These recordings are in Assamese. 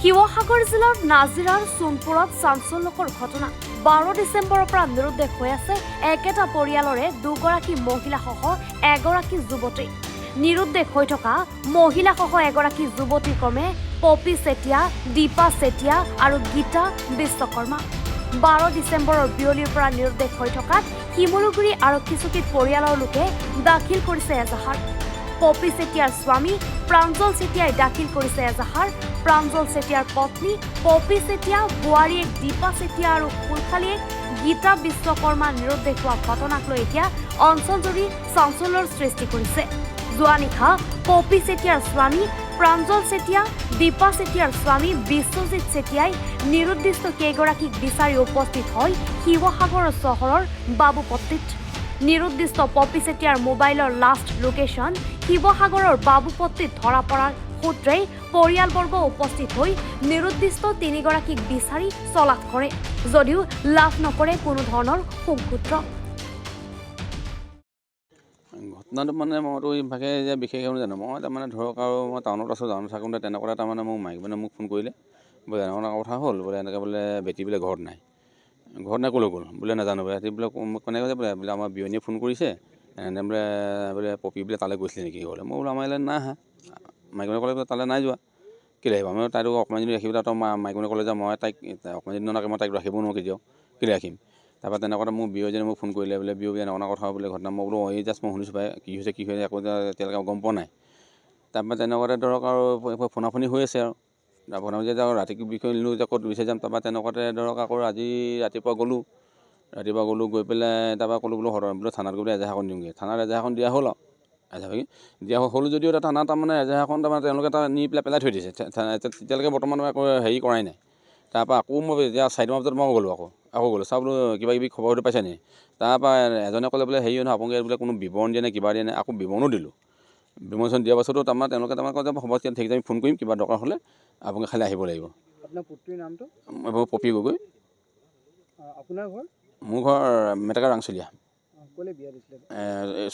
শিৱসাগৰ জিলাৰ নাজিৰাৰ সোণপুৰত চাঞ্চল্যকৰ ঘটনা 12 ডিচেম্বৰৰ পৰা নিৰুদ্দেশ হৈ আছে একেটা পৰিয়ালৰে দুগৰাকী মহিলাসহ এগৰাকী যুৱতী। নিৰুদ্দেশ হৈ থকা মহিলাসহ এগৰাকী যুৱতী ক্ৰমে পপি চেতিয়া, দীপা চেতিয়া আৰু গীতা বিশ্বকৰ্মা। 12 ডিচেম্বৰৰ বিয়লিৰ পৰা নিৰুদ্দেশ হৈ থকাত শিমলুগুৰি আৰক্ষী চকীত পৰিয়ালৰ লোকে দাখিল কৰিছে এজাহাৰ। পপি চেতিয়াৰ স্বামী প্ৰাঞ্জল চেতিয়াই দাখিল কৰিছে এজাহাৰ। প্ৰাঞ্জল চেতিয়াৰ পত্নী পপি চেতিয়া, বোৱাৰীয়েক দীপা চেতিয়া আৰু ফুলখালীয়েক গীতা বিশ্বকৰ্মা নিৰুদ্দেশ হোৱা ঘটনাক লৈ এতিয়া অঞ্চলজুৰি চাঞ্চল্যৰ সৃষ্টি কৰিছে। যোৱা নিশা পপি চেতিয়াৰ স্বামী প্ৰাঞ্জল চেতিয়া, দীপা চেতিয়াৰ স্বামী বিশ্বজিৎ চেতিয়াই নিৰুদ্দিষ্ট কেইগৰাকীক বিচাৰি উপস্থিত হয় শিৱসাগৰ চহৰৰ বাবুপট্টিত। নিৰুদ্দিষ্ট পপি চেতিয়াৰ মোবাইলৰ লাষ্ট লোকেশ্যন শিৱসাগৰৰ বাবুপট্টিত ধৰা পৰাৰ সূত্ৰেই পৰিয়ালবৰ্গ উপস্থিত হৈ নিৰুদ্দিষ্ট তিনিগৰাকীক বিচাৰি চলাথ কৰে, যদিও লাভ নকৰে কোনো ধৰণৰ সুসূত্ৰ। ঘটনাটো মানে মইতো ইভাগে যে বিশেষ জানো। মই তাৰমানে ধৰক আৰু মই টাউনত আছোঁ, টাউনত থাকোঁতে তেনেকুৱাতে তাৰমানে মোক মাইকী মানে মোক ফোন কৰিলে, বোলে এনেকুৱা কথা হ'ল, বোলে এনেকৈ বোলে বেটি বোলে ঘৰত নাই ক'লৈ গ'ল বোলে নাজানো, বোলে ৰাতি বোলে মোক কেনেকৈ কৈছে বোলে আমাৰ বিয়নীয়ে ফোন কৰিছে এনে বোলে পপি বোলে তালৈ গৈছিলে নেকি ঘৰলৈ। মই বোলো আমাৰ ইয়ালৈ নাই আহা। মাইকী ক'লে বোলে তালৈ নাই যোৱা, কেলৈ আহিব, আমি তাইতো অকণমান দিন ৰাখিবলৈ তই মাইকী ক'লে যে মই তাইক অকণমান দিনলৈকে মই তাইক ৰাখিব নোৱাৰোঁ কেতিয়াও, কেলৈ ৰাখিম। তাৰপৰা তেনেকুৱাতে মোৰ বিয়জনে মোক ফোন কৰিলে, বোলে বিয়বি এনেকুৱা কথা বোলে ঘটনা। মই বোলো এই জাষ্ট মই শুনিছোঁ পাই কি হৈছে একো এতিয়ালৈকে গম পোৱা নাই। তাৰপৰা তেনেকুৱাতে ধৰক আৰু ফোনাফোনি হৈ আছে আৰু ফোনাফোনি যে ৰাতি বিষয় নিলোঁ যে ক'ত বিচাৰি যাম। তাৰপৰা তেনেকুৱাতে ধৰক আকৌ আজি ৰাতিপুৱা গ'লোঁ গৈ পেলাই তাৰপৰা ক'লোঁ বোলো থানাত গৈ এজাহাৰখন দিওঁগৈ। থানাত এজাহাৰখন দিয়া হ'ল আৰু দিয়া হ'ল যদিও এটা থানাত তাৰমানে এজাহাৰখন তাৰমানে তেওঁলোকে এটা নি পেলাই থৈ দিছে। তেতিয়ালৈকে বৰ্তমান একো হেৰি কৰাই নাই। তাৰপৰা আকৌ মই এতিয়া 4টামান বজাত মই গ'লোঁ আকৌ গ'লোঁ চাওঁ বোলো কিবা কিবি খবৰ হয়তো পাইছে নেকি। তাৰপৰা এজনে ক'লে বোলে হেৰি নহয় আপোনালোকে বোলে কোনো বিৱৰণ দিয়ে নে কিবা দিয়ে নে। আকৌ বিৱৰণো দিলোঁ। বিৱৰণ দিয়াৰ পাছতো তাৰমানে তেওঁলোকে কয় যে হ'ব ঠিক আছে আমি ফোন কৰিম, কিবা দৰকাৰ হ'লে আপোনালোকে খালি আহিব লাগিব। আপোনাৰ পুত্ৰীৰ নামটো? পপি গগৈ। আপোনাৰ ঘৰ? মোৰ ঘৰ মেটেকা ৰাংচলীয়া। ক'লে বিয়া দিছিলে?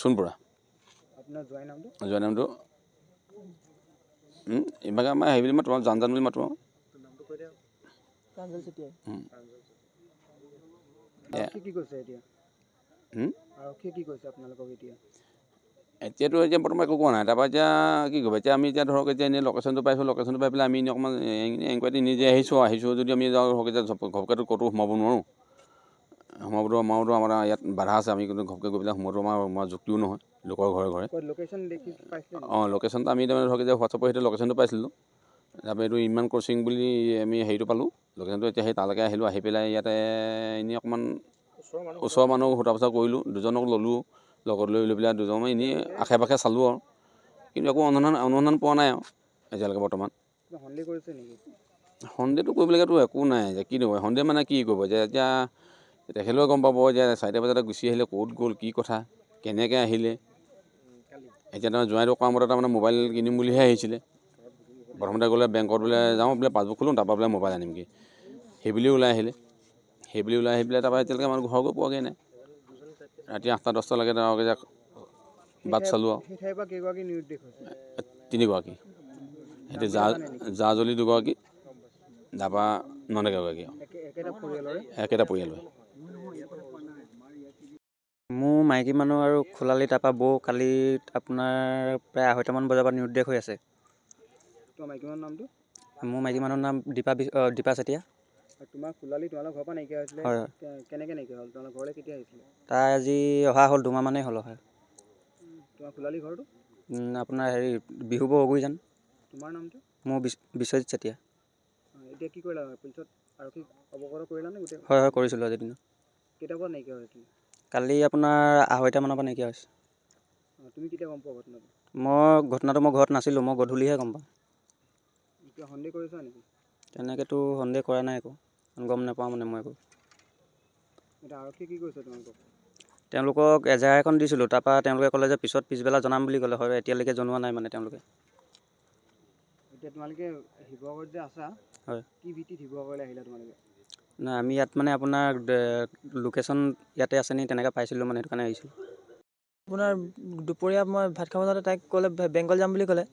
সোণপুৰা। আপোনাৰ জোৱাই নামটো? জোৱাই নামটো ইভাগে আমাৰ হেৰি বুলি মাতোঁ, জান বুলি মাতোঁ আৰু। নামটো কৈ দিয়ক। প্ৰাঞ্জল চেতিয়াই। কি কৈছে এতিয়া? আৰক্ষীয়ে কি কৈছে আপোনালোকক এতিয়া? এতিয়াতো বৰ্তমান একো কোৱা নাই। তাৰপৰা এতিয়া কি কৰিব, এতিয়া আমি ধৰক এনেই লোকেশ্যনটো পাইছোঁ, লোকেশ্যনটো পাই পেলাই আমি এনেই অকণমান এনকুৱাৰী নিজে আহিছোঁ যদি আমি ধৰক এতিয়া ঘপকৈতো ক'তো সোমাব নোৱাৰোঁ। সোমাবতো আমাৰতো আমাৰ ইয়াত বাধা আছে, আমি কিন্তু ঘপকৈ গৈ পেলাই সোমোৱাটো আমাৰ যুক্তিও নহয় লোকৰ ঘৰে ঘৰে। লোকেশ্যন দেখি পাইছিলে? লোকেশ্যনটো আমি তাৰমানে ধৰক এতিয়া হোৱাটছআপৰ সেইটো লোকেশ্যনটো পাইছিলোঁ। তাৰপৰা এইটো ইমান ক্ৰচিং বুলি আমি হেৰিটো পালোঁ লোকেশ্যনটো। এতিয়া সেই তালৈকে আহিলোঁ, আহি পেলাই ইয়াতে এনেই অকণমান ওচৰৰ মানুহক সোধা পোছা কৰিলোঁ, দুজনক ল'লোঁ লগত লৈ পেলাই দুজন এনেই আশে পাশে চালোঁ আৰু, কিন্তু একো অনুসন্ধান পোৱা নাই আৰু এতিয়ালৈকে বৰ্তমান। সন্দেহ কৰিছে নেকি? সন্দেহটো কৰিবলগীয়াতো একো নাই। যে কি নহয় সন্দেহ মানে কি কৰিব, যে এতিয়া তেখেতেও গম পাব যে 4টা বজাতে গুচি আহিলে, ক'ত গ'ল কি কথা কেনেকৈ আহিলে। এতিয়া তাৰমানে জোৱাইটো কোৱা মতে তাৰমানে মোবাইল কিনিম বুলিহে আহিছিলে। প্ৰথমতে গ'লে বেংকত বোলে যাওঁ বোলে পাছবুক খোলোঁ, তাৰপৰা বোলে মোবাইল আনিমগৈ, সেই বুলিও ওলাই আহিলে। সেই বুলি ওলাই আহি পেলাই তাৰপৰা এতিয়ালৈকে আমাৰ ঘৰ গৈ পোৱাগৈ নাই। ৰাতি 8টা 10টালৈকে তেওঁলোকে বাট চালোঁ আৰু। সেই ঠাইৰ পৰা কেইগৰাকী নিৰুদ্দেশ হৈছে? 3গৰাকী। সেইটো জাজলি 2গৰাকী, তাৰপৰা নন্দেকেগৰাকী আৰু একেটা পৰিয়ালৰে। মোৰ মাইকী মানুহ আৰু খোলালি তাৰপৰা বৌ কালি আপোনাৰ প্ৰায় 2:30মান বজাৰ পৰা নিৰুদ্দেশ হৈ আছে। তোমাৰ মাইকী মানুহৰ নামটো? মোৰ মাইকী মানুহৰ নাম দীপা চেতিয়া। তোমাৰ খোলালি তোমালোকৰ ঘৰৰ পৰা নাইকিয়া হৈছিলে? হয়। কেনেকৈ নাইকিয়া হ'ল? তোমালোকৰ ঘৰলৈ কেতিয়া আহিছিলে? তাই আজি অহা হ'ল 2 মাহমানেই হ'ল অহা। তোমাৰ খোলালি ঘৰটো? আপোনাৰ বিহুবৰ অগুৰিজান। তোমাৰ নামটো? মোৰ বিশ্বজিৎ চেতিয়া। এতিয়া কি কৰিলা? পুলিচত আৰক্ষীক অৱগত কৰিলা নে গোটেই? হয় কৰিছিলোঁ আজিৰ দিনত। কেইটাৰ পৰা নাইকিয়া হৈছিলে? কালি আপোনাৰ 2:30মানৰ পৰা নাইকিয়া হৈছে। তুমি কেতিয়া গম পোৱা ঘটনাটো? মই ঘৰত নাছিলোঁ, মই গধূলিহে গম পাওঁ। কিয় সন্দেহ কৰিছা নেকি? তেনেকৈতো সন্দেহ কৰা নাই একো, গম নাপাওঁ মানে মই একো। এতিয়া আৰক্ষীয়ে কি কৈছে তোমালোকক? তেওঁলোকক এজাহাৰ এখন দিছিলোঁ, তাৰপৰা তেওঁলোকে ক'লে যে পিছবেলা জনাম বুলি ক'লে। হয় এতিয়ালৈকে জনোৱা নাই মানে তেওঁলোকে। এতিয়া তোমালোকে শিৱসাগৰত যে আছা, হয় কি ভিত্তিত শিৱসাগৰলৈ আহিলা তোমালোকে? নাই আমি ইয়াত মানে আপোনাৰ লোকেশ্যন ইয়াতে আছে নি তেনেকৈ পাইছিলোঁ মানে, সেইটো কাৰণে আহিছিলোঁ। আপোনাৰ দুপৰীয়া মই ভাত খাব যাওঁতে তাইক ক'লে বেংকত যাম বুলি ক'লে।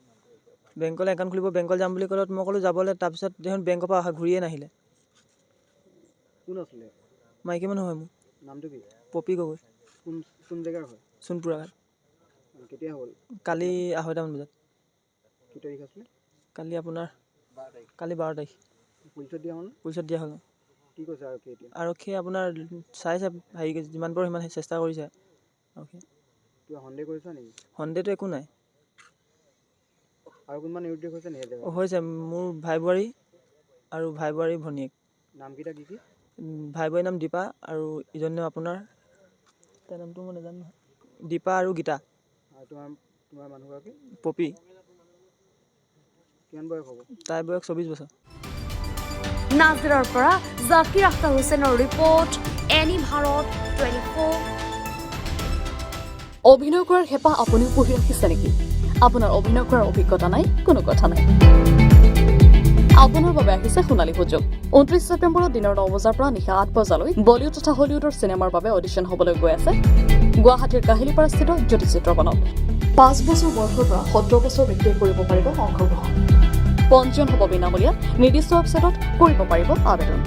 বেংকলৈ একাউণ্ট খুলিব বেংকলৈ যাম বুলি ক'লত মই ক'লোঁ যাবলৈ, তাৰপিছত দেখোন বেংকৰ পৰা অহা ঘূৰিয়ে নাহিলে। কোন আছিলে? মাইকী মানুহ হয় মোৰ, নামটো কি? পপি গগৈ, কোন কোন জেগাৰ হয়? সোণপুৰা ঘাট। কেতিয়া হ'ল? কালি 2:30মান বজাত। কি তাৰিখ আছিলে? কালি আপোনাৰ কালি 12 তাৰিখ। পুলিচত দিয়া হ'ল নে? পুলিচত দিয়া হ'ল। কি কৈছে আৰক্ষীয়ে এতিয়া? আৰক্ষীয়ে আপোনাৰ চাইছে, হেৰি যিমান পাৰোঁ সিমান চেষ্টা কৰিছে আৰক্ষীয়ে। কিবা সন্দেহ কৰিছা নেকি? সন্দেহটো একো নাই। আৰু কোনোবা নিৰুদ্দেশ হৈছে নেকি? হৈছে মোৰ ভাই বোৱাৰী আৰু ভাই বোৱাৰী ভনীয়েক। নামকেইটা কি কি? ভাই বোৱাৰীৰ নাম দীপা আৰু ইজনীৰ আপোনাৰ তাৰ নামটো মই নাজানো নহয়। দীপা আৰু গীতা। আৰু তোমাৰ মানুহগৰাকী? পপি। কিমান বয়স হ'ব? তাইৰ বয়স 24 বছৰ। নাজিৰাৰ পৰা জাকিৰ আখতাৰ হুছেইনৰ ৰিপৰ্ট, এনি ভাৰত 24। অভিনয় কৰাৰ হেঁপাহ আপুনিও পুহি ৰাখিছে নেকি? আপোনাৰ অভিনয় কৰাৰ অভিজ্ঞতা নাই? কোনো কথা নাই। আপোনাৰ বাবে আহিছে সোণালী সুযোগ। 29 ছেপ্টেম্বৰত দিনৰ 9 বজাৰ পৰা নিশা 8 বজালৈ বলিউড তথা হলিউডৰ চিনেমাৰ বাবে অডিশ্যন হ'বলৈ গৈ আছে গুৱাহাটীৰ কাহিলীপাৰাস্থিত জ্যোতি চিত্ৰবনত। 5 বছৰ বয়সৰ পৰা 17 বছৰ ব্যক্তিয়ে কৰিব পাৰিব অংশগ্ৰহণ। পঞ্জীয়ন হ'ব বিনামূলীয়া, নিৰ্দিষ্ট ৱেবছাইটত কৰিব পাৰিব আবেদন।